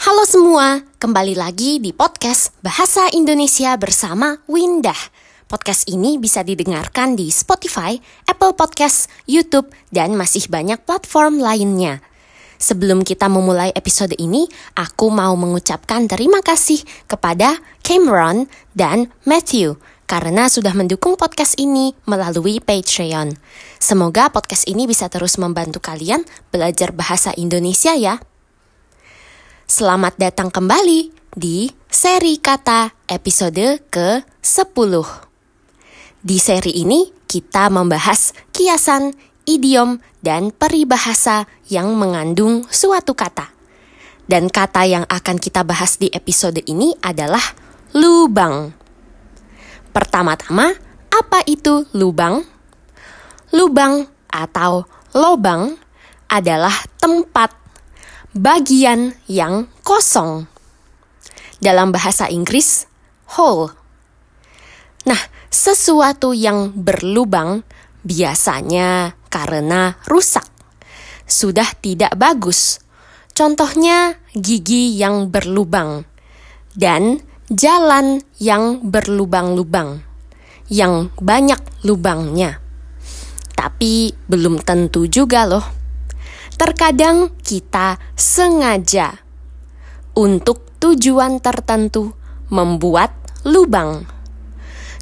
Halo semua, kembali lagi di podcast Bahasa Indonesia bersama Windah. Podcast ini bisa didengarkan di Spotify, Apple Podcast, YouTube, dan masih banyak platform lainnya. Sebelum kita memulai episode ini, aku mau mengucapkan terima kasih kepada Cameron dan Matthew karena sudah mendukung podcast ini melalui Patreon. Semoga podcast ini bisa terus membantu kalian belajar bahasa Indonesia ya. Selamat datang kembali di seri kata episode ke-10. Di seri ini kita membahas kiasan, idiom, dan peribahasa yang mengandung suatu kata. Dan kata yang akan kita bahas di episode ini adalah lubang. Pertama-tama, apa itu lubang? Lubang atau lobang adalah tempat, bagian yang kosong. Dalam bahasa Inggris, hole. Nah, sesuatu yang berlubang biasanya karena rusak, sudah tidak bagus. Contohnya gigi yang berlubang dan jalan yang berlubang-lubang, yang banyak lubangnya. Tapi belum tentu juga loh. Terkadang kita sengaja untuk tujuan tertentu membuat lubang.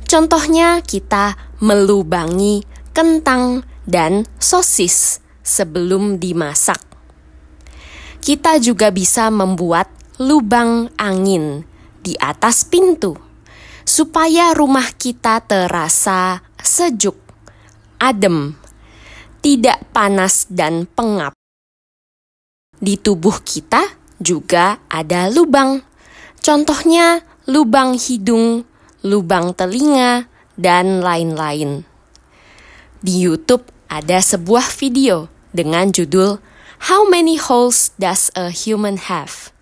Contohnya kita melubangi kentang dan sosis sebelum dimasak. Kita juga bisa membuat lubang angin di atas pintu supaya rumah kita terasa sejuk, adem, tidak panas dan pengap. Di tubuh kita juga ada lubang. Contohnya lubang hidung, lubang telinga, dan lain-lain. Di YouTube ada sebuah video dengan judul How many holes does a human have?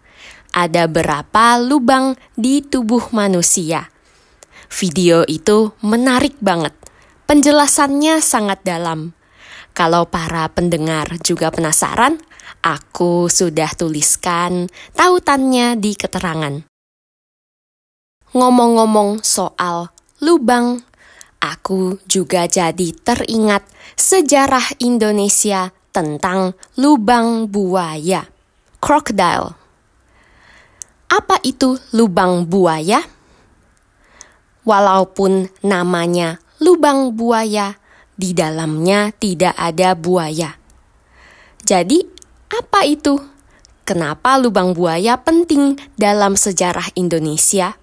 Ada berapa lubang di tubuh manusia? Video itu menarik banget. Penjelasannya sangat dalam. Kalau para pendengar juga penasaran, aku sudah tuliskan tautannya di keterangan. Ngomong-ngomong soal lubang, aku juga jadi teringat sejarah Indonesia tentang lubang buaya, crocodile. Apa itu lubang buaya? Walaupun namanya lubang buaya, di dalamnya tidak ada buaya. Jadi, apa itu? Kenapa lubang buaya penting dalam sejarah Indonesia?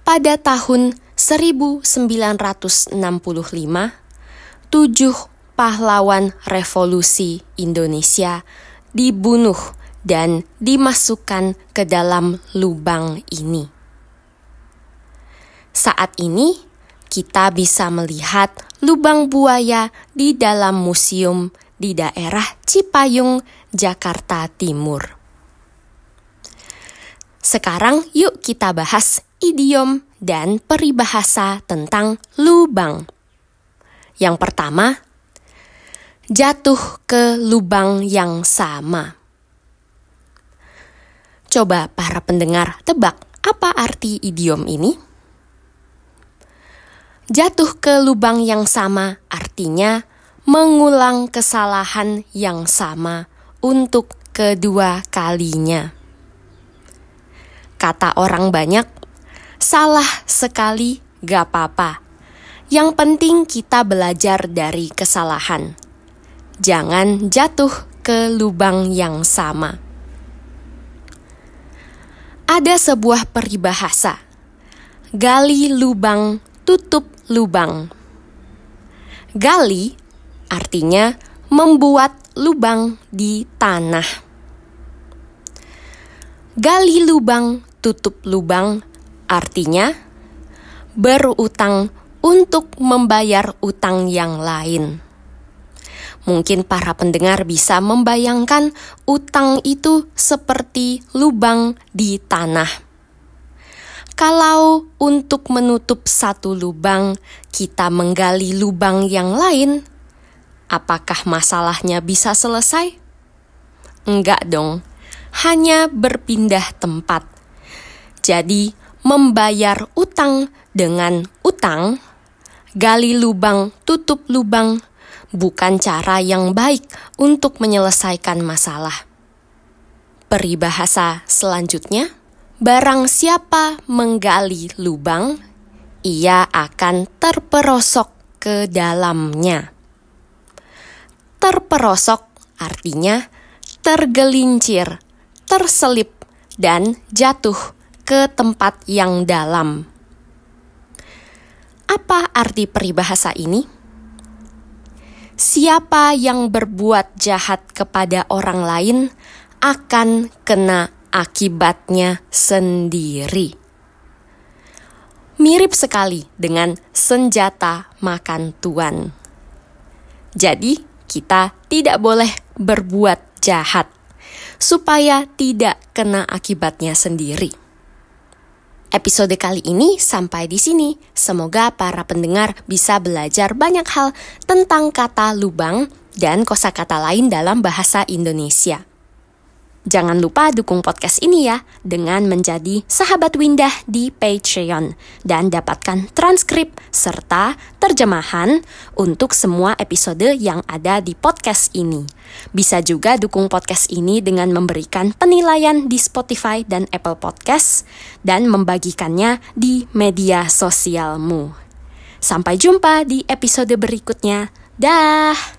Pada tahun 1965, 7 pahlawan revolusi Indonesia dibunuh dan dimasukkan ke dalam lubang ini. Saat ini, kita bisa melihat lubang buaya di dalam museum di daerah Cipayung, Jakarta Timur. Sekarang yuk kita bahas idiom dan peribahasa tentang lubang. Yang pertama, jatuh ke lubang yang sama. Coba para pendengar tebak apa arti idiom ini? Jatuh ke lubang yang sama artinya mengulang kesalahan yang sama untuk kedua kalinya. Kata orang banyak, salah sekali gak apa-apa. Yang penting kita belajar dari kesalahan. Jangan jatuh ke lubang yang sama. Ada sebuah peribahasa, gali lubang, tutup lubang. Gali artinya membuat lubang di tanah. Gali lubang, tutup lubang artinya berutang untuk membayar utang yang lain. Mungkin para pendengar bisa membayangkan utang itu seperti lubang di tanah. Kalau untuk menutup satu lubang, kita menggali lubang yang lain, apakah masalahnya bisa selesai? Enggak dong. hanya berpindah tempat. Jadi, membayar utang dengan utang, gali lubang, tutup lubang, bukan cara yang baik untuk menyelesaikan masalah. Peribahasa selanjutnya, barang siapa menggali lubang, ia akan terperosok ke dalamnya. Terperosok artinya tergelincir, terselip, dan jatuh ke tempat yang dalam. Apa arti peribahasa ini? Siapa yang berbuat jahat kepada orang lain akan kena akibatnya sendiri. Mirip sekali dengan senjata makan tuan. Jadi, kita tidak boleh berbuat jahat supaya tidak kena akibatnya sendiri. Episode kali ini sampai di sini. Semoga para pendengar bisa belajar banyak hal tentang kata lubang dan kosakata lain dalam bahasa Indonesia. Jangan lupa dukung podcast ini ya dengan menjadi sahabat Windah di Patreon dan dapatkan transkrip serta terjemahan untuk semua episode yang ada di podcast ini. Bisa juga dukung podcast ini dengan memberikan penilaian di Spotify dan Apple Podcast dan membagikannya di media sosialmu. Sampai jumpa di episode berikutnya. Dah!